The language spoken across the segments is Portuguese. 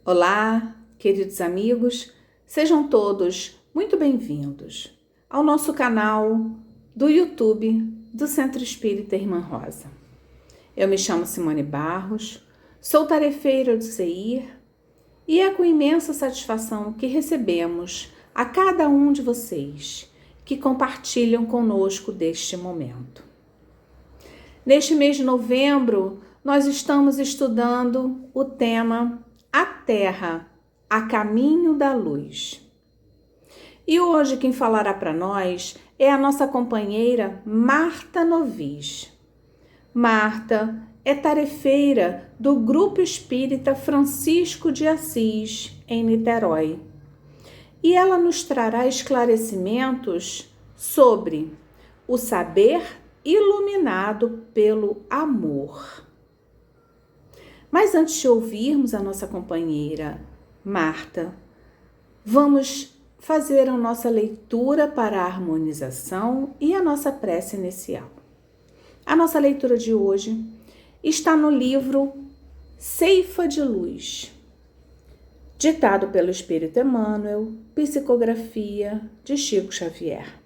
Olá, queridos amigos, sejam todos muito bem-vindos ao nosso canal do YouTube do Centro Espírita Irmã Rosa. Eu me chamo Simone Barros, sou tarefeira do CEIR e é com imensa satisfação que recebemos a cada um de vocês que compartilham conosco deste momento. Neste mês de novembro, nós estamos estudando o tema A Terra, a Caminho da Luz. E hoje quem falará para nós é a nossa companheira Marta Novis. Marta é tarefeira do Grupo Espírita Francisco de Assis, em Niterói. E ela nos trará esclarecimentos sobre o saber iluminado pelo amor. Mas antes de ouvirmos a nossa companheira Marta, vamos fazer a nossa leitura para a harmonização e a nossa prece inicial. A nossa leitura de hoje está no livro Ceifa de Luz, ditado pelo Espírito Emmanuel, psicografia de Chico Xavier,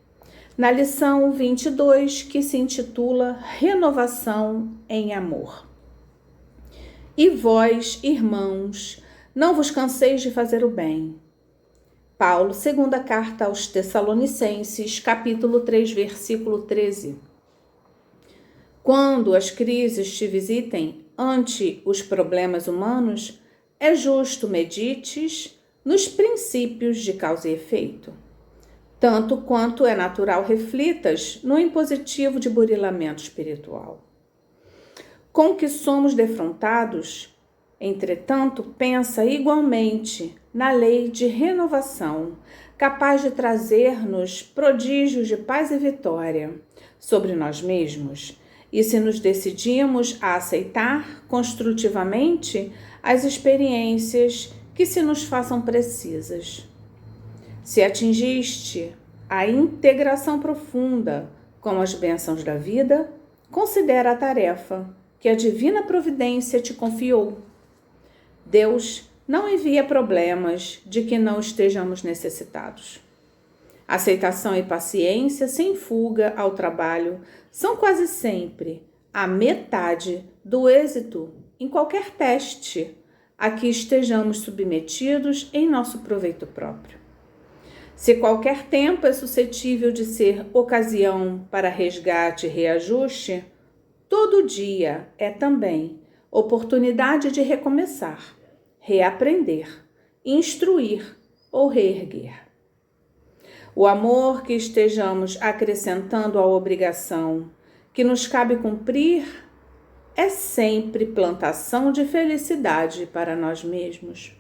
na lição 22, que se intitula Renovação em Amor. E vós, irmãos, não vos canseis de fazer o bem. Paulo, segunda carta aos Tessalonicenses, capítulo 3, versículo 13. Quando as crises te visitem ante os problemas humanos, é justo medites nos princípios de causa e efeito, tanto quanto é natural reflitas no impositivo de burilamento espiritual. Com que somos defrontados, entretanto, pensa igualmente na lei de renovação, capaz de trazer-nos prodígios de paz e vitória sobre nós mesmos, e se nos decidimos a aceitar construtivamente as experiências que se nos façam precisas. Se atingiste a integração profunda com as bênçãos da vida, considera a tarefa que a divina providência te confiou. Deus não envia problemas de que não estejamos necessitados. Aceitação e paciência sem fuga ao trabalho são quase sempre a metade do êxito em qualquer teste a que estejamos submetidos em nosso proveito próprio. Se qualquer tempo é suscetível de ser ocasião para resgate e reajuste, todo dia é também oportunidade de recomeçar, reaprender, instruir ou reerguer. O amor que estejamos acrescentando à obrigação que nos cabe cumprir é sempre plantação de felicidade para nós mesmos.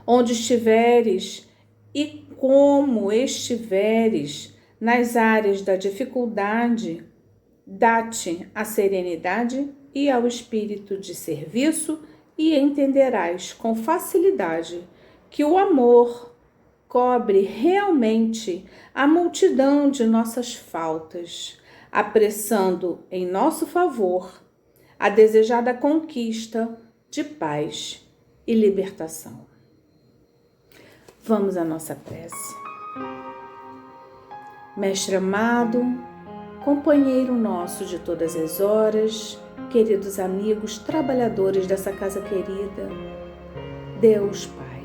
Onde estiveres e como estiveres nas áreas da dificuldade, dá-te a serenidade e ao espírito de serviço e entenderás com facilidade que o amor cobre realmente a multidão de nossas faltas, apressando em nosso favor a desejada conquista de paz e libertação. Vamos à nossa prece. Mestre amado, companheiro nosso de todas as horas, queridos amigos, trabalhadores dessa casa querida, Deus Pai,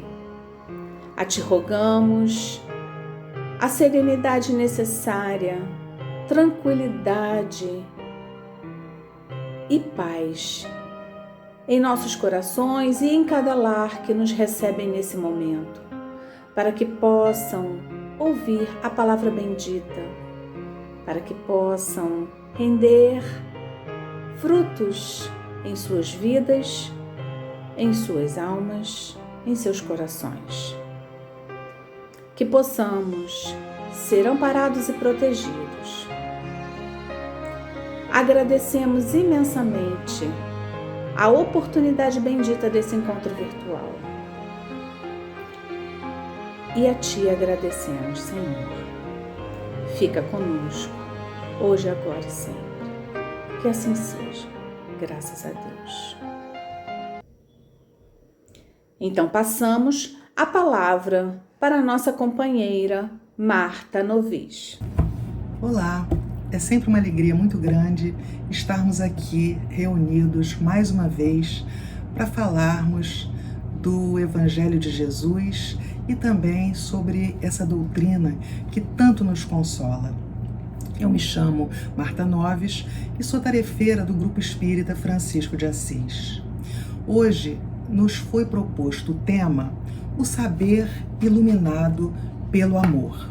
a Te rogamos a serenidade necessária, tranquilidade e paz em nossos corações e em cada lar que nos recebem nesse momento, para que possam ouvir a palavra bendita, para que possam render frutos em suas vidas, em suas almas, em seus corações. Que possamos ser amparados e protegidos. Agradecemos imensamente a oportunidade bendita desse encontro virtual. E a Ti agradecemos, Senhor. Fica conosco, hoje, agora e sempre. Que assim seja, graças a Deus. Então passamos a palavra para a nossa companheira Marta Novis. Olá, é sempre uma alegria muito grande estarmos aqui reunidos mais uma vez para falarmos do Evangelho de Jesus e também sobre essa doutrina que tanto nos consola. Eu me chamo Marta Novis e sou tarefeira do Grupo Espírita Francisco de Assis. Hoje nos foi proposto o tema O Saber Iluminado pelo Amor.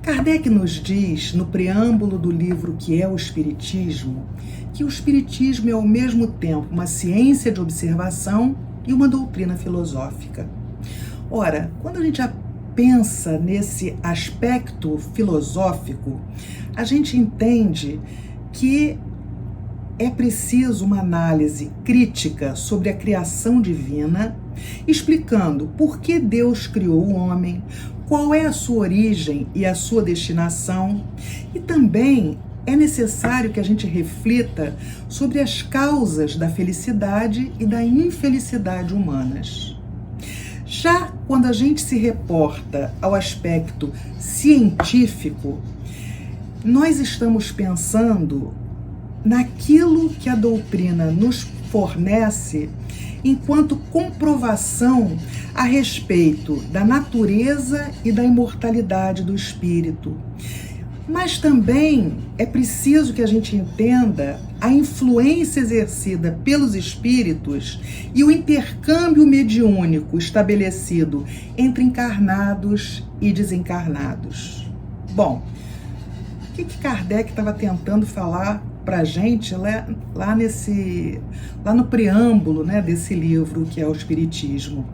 Kardec nos diz, no preâmbulo do livro que é o Espiritismo, que o Espiritismo é ao mesmo tempo uma ciência de observação e uma doutrina filosófica. Ora, quando a gente já pensa nesse aspecto filosófico, a gente entende que é preciso uma análise crítica sobre a criação divina, explicando por que Deus criou o homem, qual é a sua origem e a sua destinação, e também é necessário que a gente reflita sobre as causas da felicidade e da infelicidade humanas. Já quando a gente se reporta ao aspecto científico, nós estamos pensando naquilo que a doutrina nos fornece enquanto comprovação a respeito da natureza e da imortalidade do espírito. Mas também é preciso que a gente entenda a influência exercida pelos espíritos e o intercâmbio mediúnico estabelecido entre encarnados e desencarnados. Bom, o que Kardec estava tentando falar para a gente lá no preâmbulo, né, desse livro que é o Espiritismo?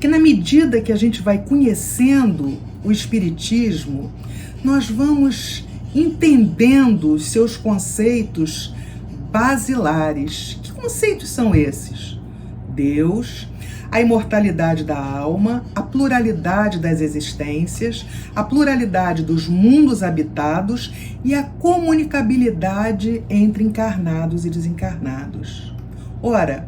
Que na medida que a gente vai conhecendo o Espiritismo, nós vamos entendendo os seus conceitos basilares. Que conceitos são esses? Deus, a imortalidade da alma, a pluralidade das existências, a pluralidade dos mundos habitados e a comunicabilidade entre encarnados e desencarnados. Ora,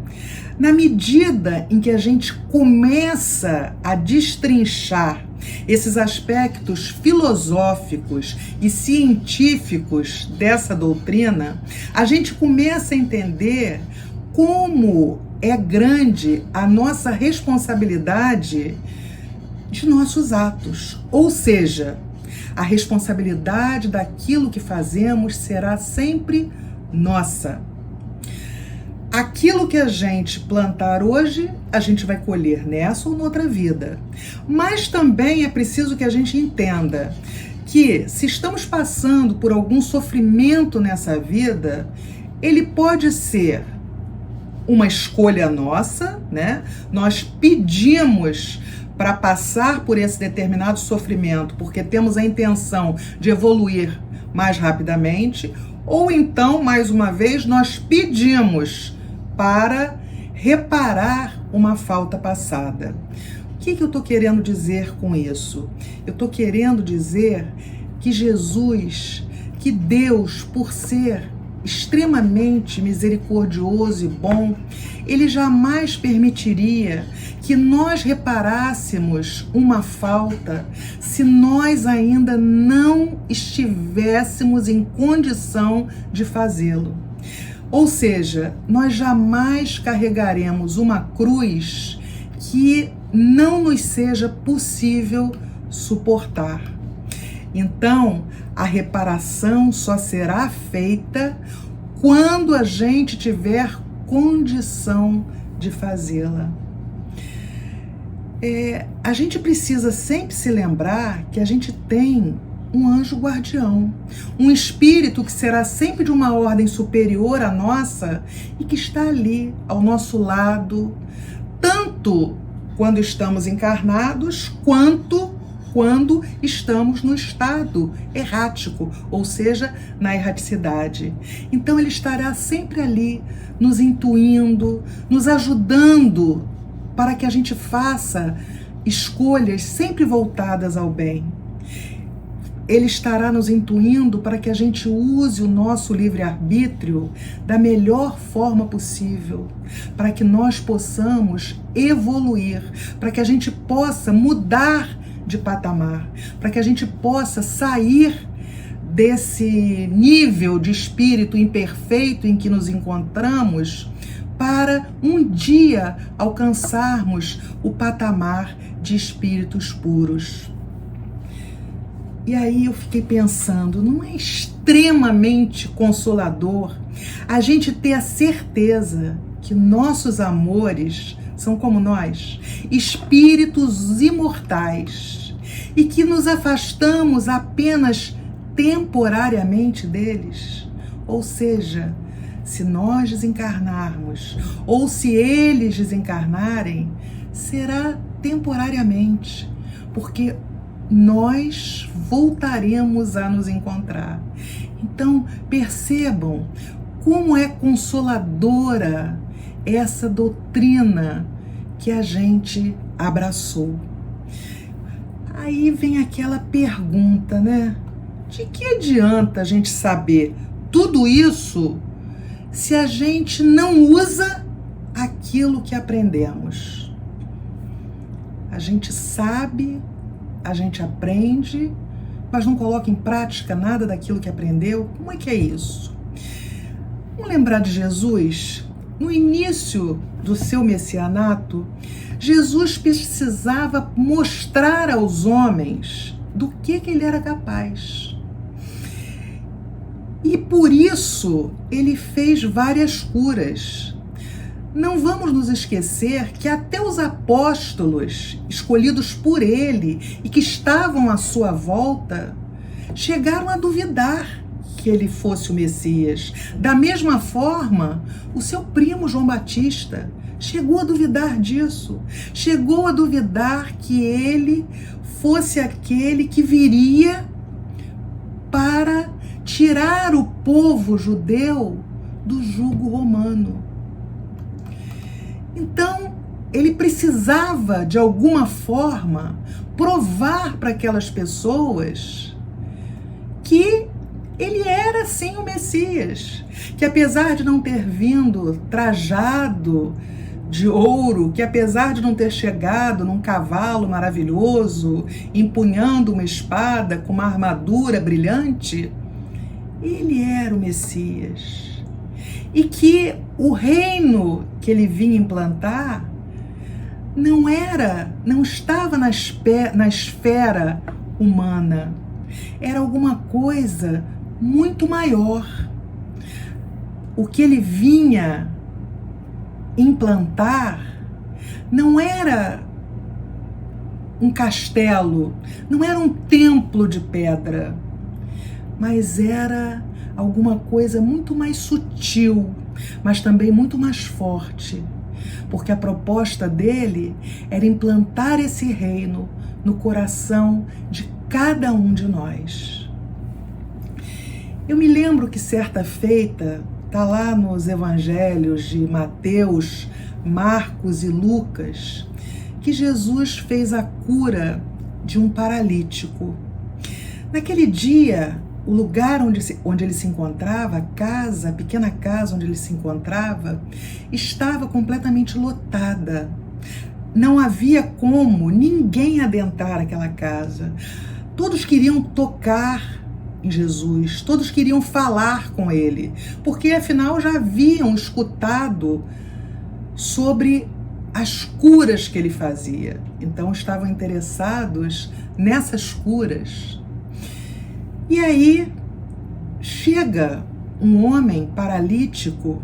na medida em que a gente começa a destrinchar esses aspectos filosóficos e científicos dessa doutrina, a gente começa a entender como é grande a nossa responsabilidade de nossos atos. Ou seja, a responsabilidade daquilo que fazemos será sempre nossa. Aquilo que a gente plantar hoje, a gente vai colher nessa ou noutra vida. Mas também é preciso que a gente entenda que se estamos passando por algum sofrimento nessa vida, ele pode ser uma escolha nossa, né? Nós pedimos para passar por esse determinado sofrimento porque temos a intenção de evoluir mais rapidamente, ou então, mais uma vez, nós pedimos para reparar uma falta passada. O que eu estou querendo dizer com isso? Eu estou querendo dizer que Jesus, que Deus, por ser extremamente misericordioso e bom, ele jamais permitiria que nós reparássemos uma falta se nós ainda não estivéssemos em condição de fazê-lo. Ou seja, nós jamais carregaremos uma cruz que não nos seja possível suportar. Então, a reparação só será feita quando a gente tiver condição de fazê-la. A gente precisa sempre se lembrar que a gente tem um anjo guardião, um espírito que será sempre de uma ordem superior à nossa e que está ali ao nosso lado, tanto quando estamos encarnados, quanto quando estamos no estado errático, ou seja, na erraticidade. Então ele estará sempre ali, nos intuindo, nos ajudando para que a gente faça escolhas sempre voltadas ao bem. Ele estará nos intuindo para que a gente use o nosso livre-arbítrio da melhor forma possível, para que nós possamos evoluir, para que a gente possa mudar de patamar, para que a gente possa sair desse nível de espírito imperfeito em que nos encontramos, para um dia alcançarmos o patamar de espíritos puros. E aí eu fiquei pensando, não é extremamente consolador a gente ter a certeza que nossos amores são como nós, espíritos imortais, e que nos afastamos apenas temporariamente deles? Ou seja, se nós desencarnarmos, ou se eles desencarnarem, será temporariamente, porque nós voltaremos a nos encontrar. Então, percebam como é consoladora essa doutrina que a gente abraçou. Aí vem aquela pergunta, né? De que adianta a gente saber tudo isso se a gente não usa aquilo que aprendemos? A gente sabe, a gente aprende, mas não coloca em prática nada daquilo que aprendeu. Como é que é isso? Vamos lembrar de Jesus? No início do seu messianato, Jesus precisava mostrar aos homens do que ele era capaz. E por isso ele fez várias curas. Não vamos nos esquecer que até os apóstolos escolhidos por ele e que estavam à sua volta chegaram a duvidar que ele fosse o Messias. Da mesma forma, o seu primo João Batista chegou a duvidar disso. Chegou a duvidar que ele fosse aquele que viria para tirar o povo judeu do jugo romano. Então, ele precisava, de alguma forma, provar para aquelas pessoas que ele era, sim, o Messias. Que apesar de não ter vindo trajado de ouro, que apesar de não ter chegado num cavalo maravilhoso, empunhando uma espada com uma armadura brilhante, ele era o Messias. E que o reino que ele vinha implantar não estava na esfera humana. Era alguma coisa muito maior. O que ele vinha implantar não era um castelo, não era um templo de pedra, mas era alguma coisa muito mais sutil, mas também muito mais forte, porque a proposta dele era implantar esse reino no coração de cada um de nós. Eu me lembro que certa feita, está lá nos evangelhos de Mateus, Marcos e Lucas, que Jesus fez a cura de um paralítico. Naquele dia, o lugar onde ele se encontrava, a pequena casa onde ele se encontrava, estava completamente lotada. Não havia como ninguém adentrar aquela casa. Todos queriam tocar em Jesus, todos queriam falar com ele, porque afinal já haviam escutado sobre as curas que ele fazia. Então estavam interessados nessas curas. E aí chega um homem paralítico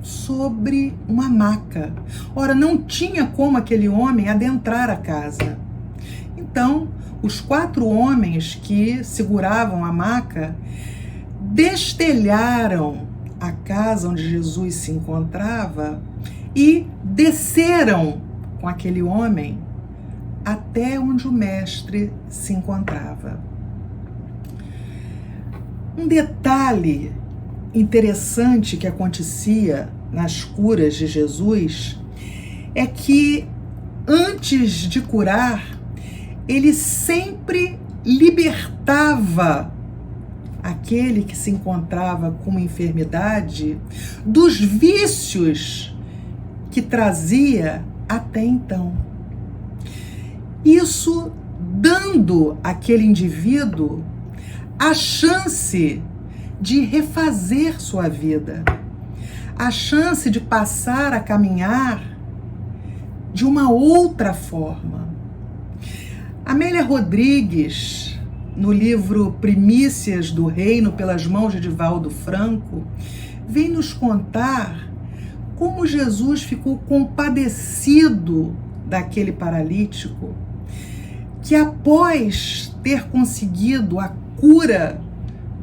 sobre uma maca. Ora, não tinha como aquele homem adentrar a casa. Então, os 4 homens que seguravam a maca destelharam a casa onde Jesus se encontrava e desceram com aquele homem até onde o mestre se encontrava. Um detalhe interessante que acontecia nas curas de Jesus é que, antes de curar, ele sempre libertava libertava aquele que se encontrava com uma enfermidade dos vícios que trazia até então. Isso dando àquele indivíduo a chance de refazer sua vida, a chance de passar a caminhar de uma outra forma. Amélia Rodrigues, no livro Primícias do Reino, pelas mãos de Divaldo Franco, vem nos contar como Jesus ficou compadecido daquele paralítico, que após ter conseguido a cura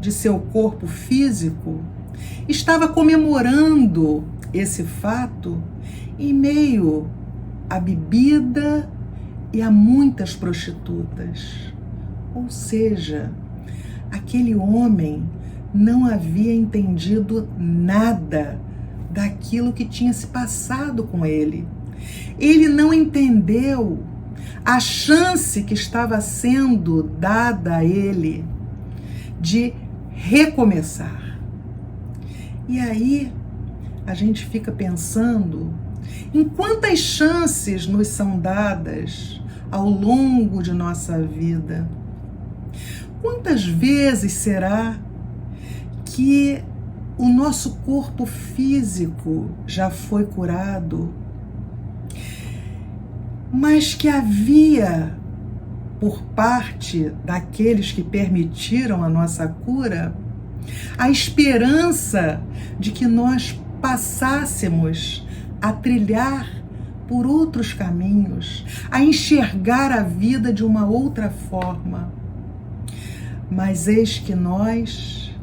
de seu corpo físico, estava comemorando esse fato em meio à bebida e a muitas prostitutas. Ou seja, aquele homem não havia entendido nada daquilo que tinha se passado com ele. Ele não entendeu a chance que estava sendo dada a ele de recomeçar. E aí a gente fica pensando em quantas chances nos são dadas ao longo de nossa vida. Quantas vezes será que o nosso corpo físico já foi curado, mas que havia, por parte daqueles que permitiram a nossa cura, a esperança de que nós passássemos a trilhar por outros caminhos, a enxergar a vida de uma outra forma. Mas eis que nós,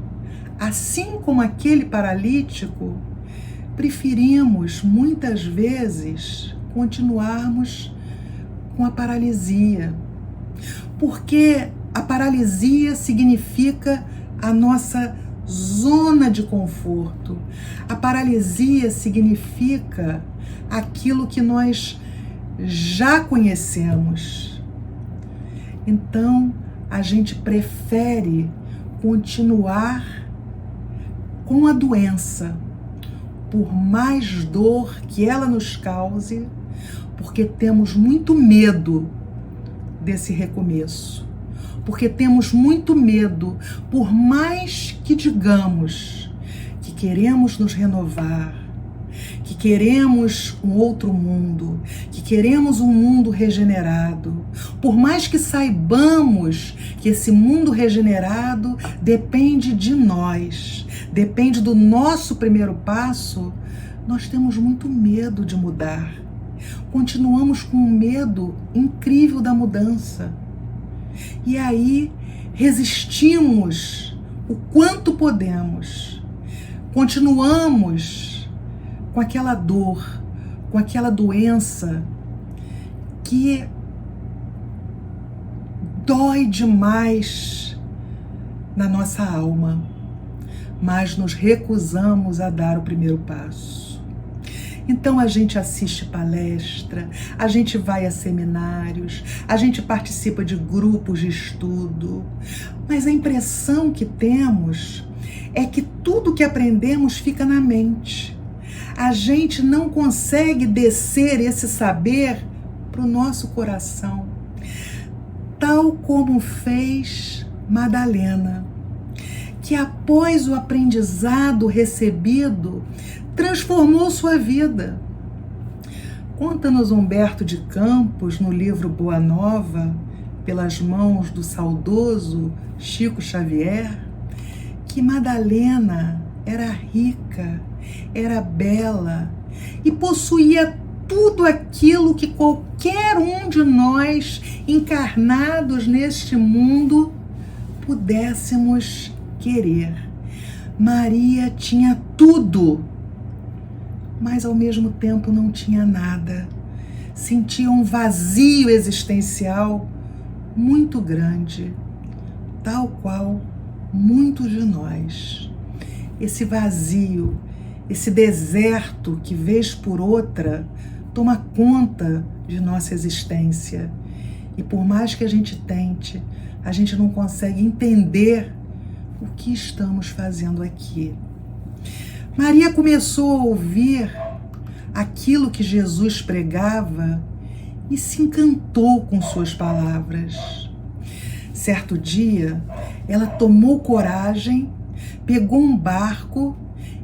assim como aquele paralítico, preferimos muitas vezes continuarmos com a paralisia, porque a paralisia significa a nossa zona de conforto. A paralisia significa aquilo que nós já conhecemos. Então, a gente prefere continuar com a doença, por mais dor que ela nos cause, porque temos muito medo desse recomeço. Porque temos muito medo, por mais que digamos que queremos nos renovar, que queremos um outro mundo, que queremos um mundo regenerado, por mais que saibamos que esse mundo regenerado depende de nós, depende do nosso primeiro passo, nós temos muito medo de mudar. Continuamos com um medo incrível da mudança. E aí resistimos o quanto podemos. Continuamos com aquela dor, com aquela doença que dói demais na nossa alma, mas nos recusamos a dar o primeiro passo. Então a gente assiste palestra, a gente vai a seminários, a gente participa de grupos de estudo, mas a impressão que temos é que tudo que aprendemos fica na mente. A gente não consegue descer esse saber para o nosso coração, tal como fez Madalena, que após o aprendizado recebido, transformou sua vida. Conta-nos Humberto de Campos, no livro Boa Nova, pelas mãos do saudoso Chico Xavier, que Madalena era rica, era bela e possuía tudo aquilo que qualquer um de nós encarnados neste mundo pudéssemos querer. Maria tinha tudo, mas ao mesmo tempo não tinha nada. Sentia um vazio existencial muito grande, tal qual muitos de nós. Esse vazio, esse deserto que vez por outra toma conta de nossa existência. E por mais que a gente tente, a gente não consegue entender o que estamos fazendo aqui. Maria começou a ouvir aquilo que Jesus pregava e se encantou com suas palavras. Certo dia, ela tomou coragem, pegou um barco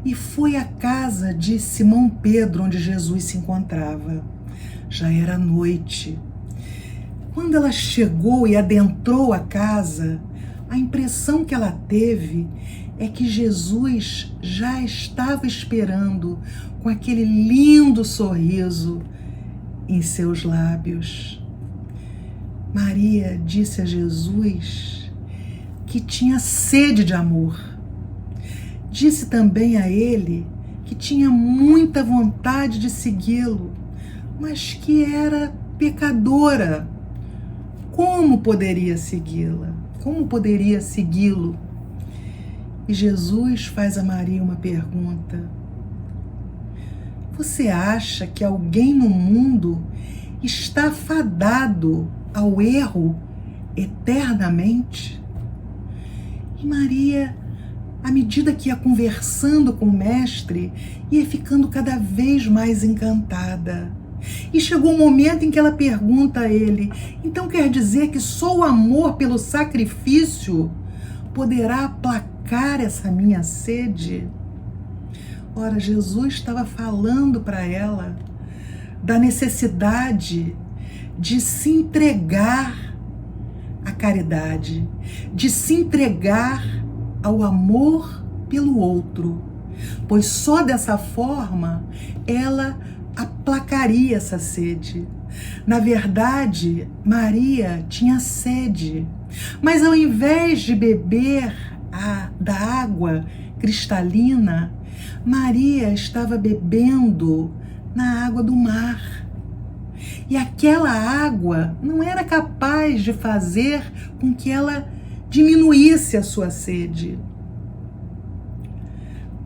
e foi à casa de Simão Pedro, onde Jesus se encontrava. Já era noite. Quando ela chegou e adentrou a casa, a impressão que ela teve é que Jesus já estava esperando com aquele lindo sorriso em seus lábios. Maria disse a Jesus que tinha sede de amor. Disse também a ele que tinha muita vontade de segui-lo, mas que era pecadora. Como poderia segui-la? Como poderia segui-lo? E Jesus faz a Maria uma pergunta. Você acha que alguém no mundo está fadado ao erro eternamente? E Maria, à medida que ia conversando com o mestre, ia ficando cada vez mais encantada. E chegou um momento em que ela pergunta a ele: então quer dizer que só o amor pelo sacrifício poderá aplacar essa minha sede? Ora, Jesus estava falando para ela da necessidade de se entregar à caridade, de se entregar ao amor pelo outro, pois só dessa forma ela aplacaria essa sede. Na verdade, Maria tinha sede, mas ao invés de beber da água cristalina, Maria estava bebendo na água do mar. E aquela água não era capaz de fazer com que ela diminuísse a sua sede.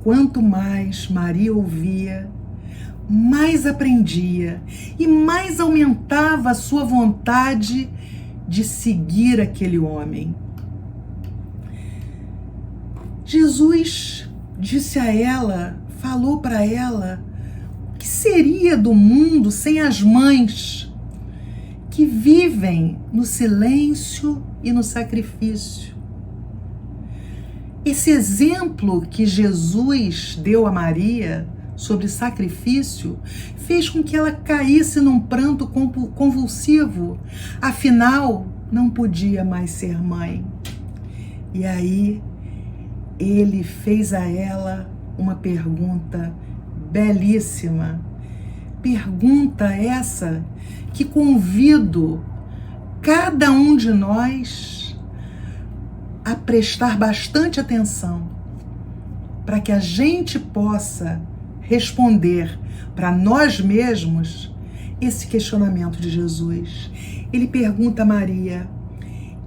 Quanto mais Maria ouvia, mais aprendia e mais aumentava a sua vontade de seguir aquele homem. Jesus disse a ela, falou para ela, o que seria do mundo sem as mães que vivem no silêncio e no sacrifício? Esse exemplo que Jesus deu a Maria sobre sacrifício fez com que ela caísse num pranto convulsivo. Afinal, não podia mais ser mãe. E aí, ele fez a ela uma pergunta belíssima. Pergunta essa que convido cada um de nós a prestar bastante atenção, para que a gente possa responder para nós mesmos esse questionamento de Jesus. Ele pergunta a Maria: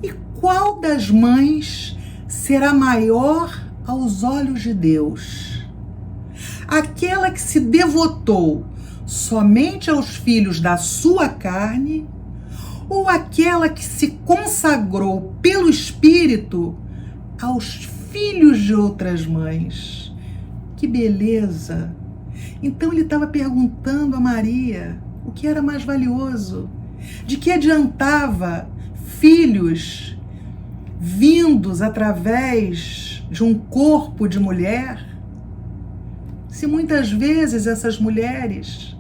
e qual das mães será maior aos olhos de Deus? Aquela que se devotou somente aos filhos da sua carne, ou aquela que se consagrou pelo Espírito aos filhos de outras mães? Que beleza! Então ele estava perguntando a Maria o que era mais valioso. De que adiantava filhos vindos através de um corpo de mulher, se muitas vezes essas mulheres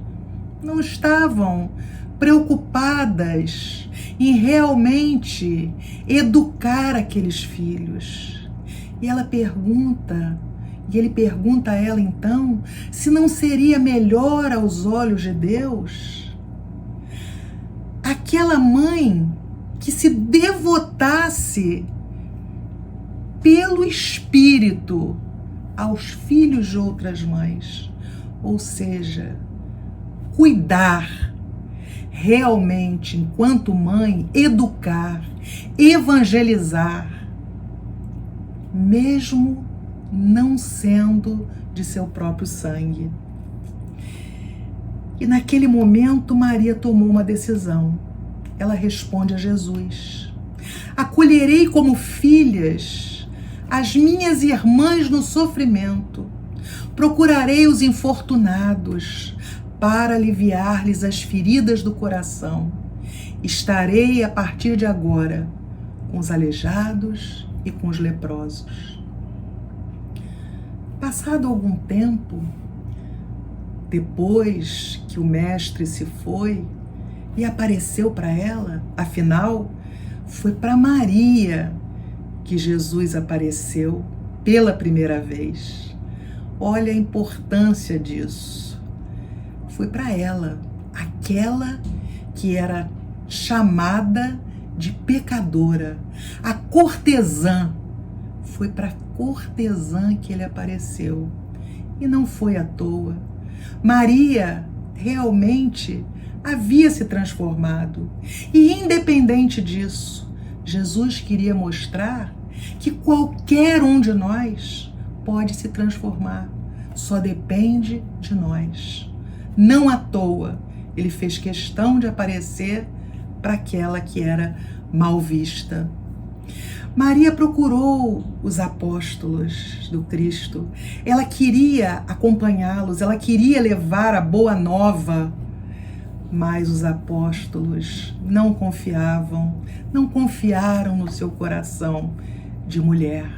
não estavam preocupadas em realmente educar aqueles filhos? E ela pergunta, e ele pergunta a ela então, se não seria melhor aos olhos de Deus aquela mãe que se devotasse pelo Espírito aos filhos de outras mães, ou seja, cuidar realmente enquanto mãe, educar, evangelizar, mesmo não sendo de seu próprio sangue. E naquele momento Maria tomou uma decisão. Ela responde a Jesus: Acolherei como filhas as minhas irmãs no sofrimento. Procurarei os infortunados para aliviar-lhes as feridas do coração. Estarei a partir de agora com os aleijados e com os leprosos. Passado algum tempo, depois que o mestre se foi e apareceu para ela, afinal, foi para Maria que Jesus apareceu pela primeira vez. Olha a importância disso. Foi para ela, aquela que era chamada de pecadora, a cortesã. Foi para a cortesã que ele apareceu. E não foi à toa. Maria realmente havia se transformado. E independente disso, Jesus queria mostrar que qualquer um de nós pode se transformar. Só depende de nós. Não à toa, ele fez questão de aparecer para aquela que era mal vista. Maria procurou os apóstolos do Cristo. Ela queria acompanhá-los, ela queria levar a boa nova. Mas os apóstolos não confiavam, não confiaram no seu coração de mulher.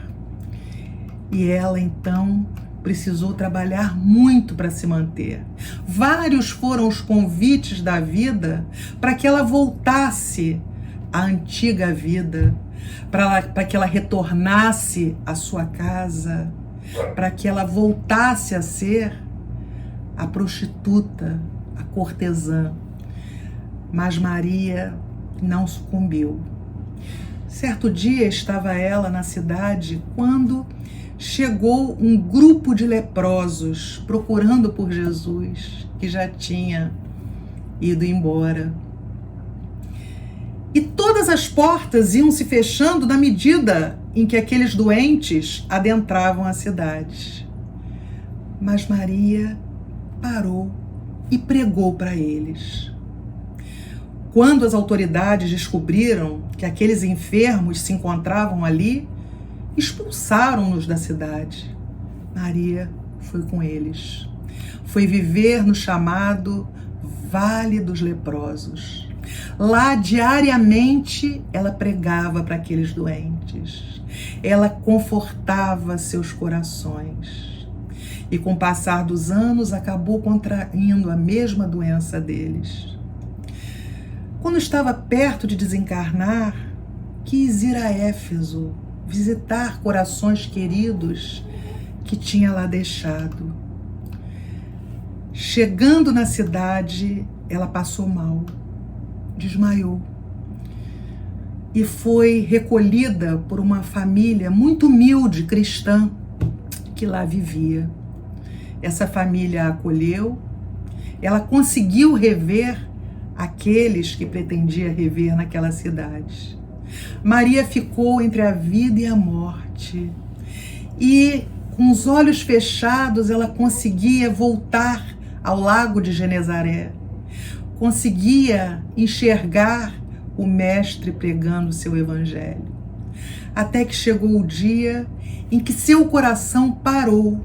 E ela, então, precisou trabalhar muito para se manter. Vários foram os convites da vida para que ela voltasse à antiga vida, para que ela retornasse à sua casa, para que ela voltasse a ser a prostituta, a cortesã. Mas Maria não sucumbiu. Certo dia estava ela na cidade quando chegou um grupo de leprosos procurando por Jesus, que já tinha ido embora. E todas as portas iam se fechando na medida em que aqueles doentes adentravam a cidade. Mas Maria parou e pregou para eles. Quando as autoridades descobriram que aqueles enfermos se encontravam ali, expulsaram-nos da cidade. Maria foi com eles. Foi viver no chamado Vale dos Leprosos. Lá, diariamente, ela pregava para aqueles doentes. Ela confortava seus corações. E com o passar dos anos, acabou contraindo a mesma doença deles. Quando estava perto de desencarnar, quis ir a Éfeso, visitar corações queridos que tinha lá deixado. Chegando na cidade, ela passou mal, desmaiou e foi recolhida por uma família muito humilde, cristã, que lá vivia. Essa família a acolheu, ela conseguiu rever aqueles que pretendia rever naquela cidade. Maria ficou entre a vida e a morte e com os olhos fechados ela conseguia voltar ao lago de Genezaré, conseguia enxergar o mestre pregando seu evangelho, até que chegou o dia em que seu coração parou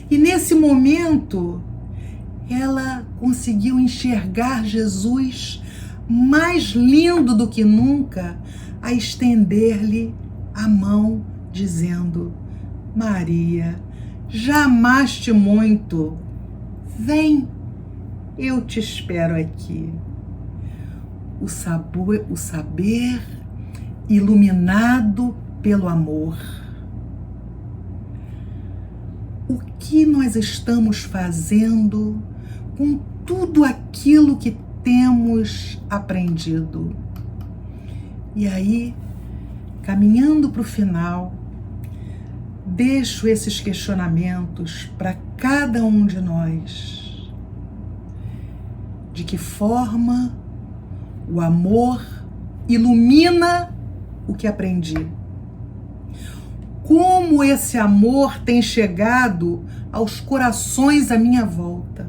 e nesse momento ela conseguiu enxergar Jesus mais lindo do que nunca, a estender-lhe a mão, dizendo: Maria, já amaste muito, vem, eu te espero aqui. O saber iluminado pelo amor. O que nós estamos fazendo com tudo aquilo que temos aprendido? E aí, caminhando para o final, deixo esses questionamentos para cada um de nós. De que forma o amor ilumina o que aprendi? Como esse amor tem chegado aos corações à minha volta?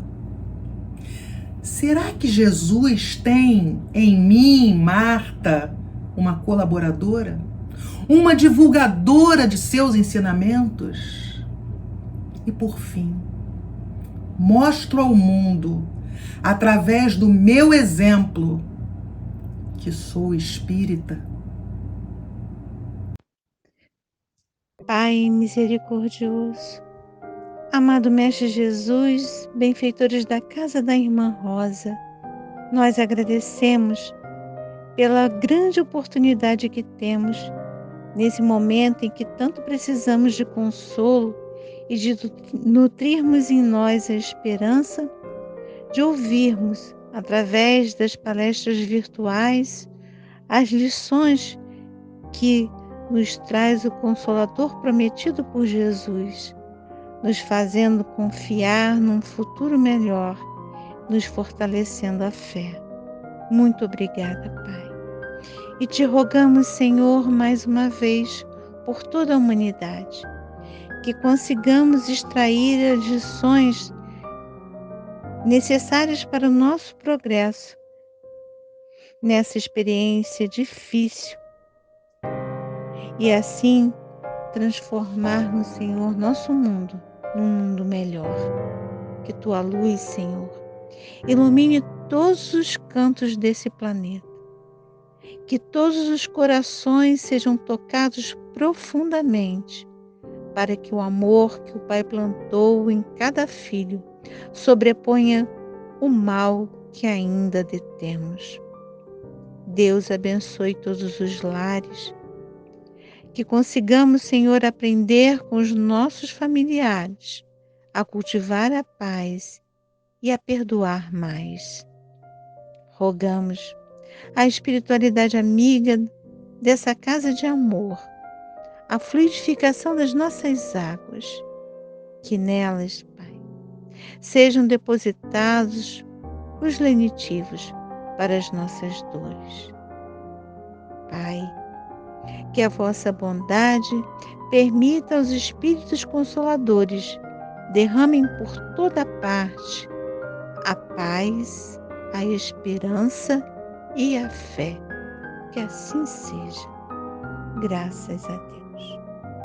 Será que Jesus tem em mim, Marta, uma colaboradora, uma divulgadora de seus ensinamentos. E por fim, mostro ao mundo, através do meu exemplo, que sou espírita. Pai misericordioso, amado Mestre Jesus, benfeitores da casa da Irmã Rosa, nós agradecemos pela grande oportunidade que temos nesse momento em que tanto precisamos de consolo e de nutrirmos em nós a esperança, de ouvirmos, através das palestras virtuais, as lições que nos traz o Consolador prometido por Jesus, nos fazendo confiar num futuro melhor, nos fortalecendo a fé. Muito obrigada, Pai. E te rogamos, Senhor, mais uma vez, por toda a humanidade, que consigamos extrair as lições necessárias para o nosso progresso nessa experiência difícil e assim transformar, Senhor, nosso mundo num mundo melhor. Que tua luz, Senhor, ilumine todos os cantos desse planeta. Que todos os corações sejam tocados profundamente, para que o amor que o Pai plantou em cada filho sobreponha o mal que ainda detemos. Deus abençoe todos os lares. Que consigamos, Senhor, aprender com os nossos familiares a cultivar a paz e a perdoar mais. Rogamos a espiritualidade amiga dessa casa de amor, a fluidificação das nossas águas, que nelas, Pai, sejam depositados os lenitivos para as nossas dores. Pai, que a vossa bondade permita aos Espíritos Consoladores derramem por toda parte a paz, a esperança e a fé. Que assim seja. Graças a Deus.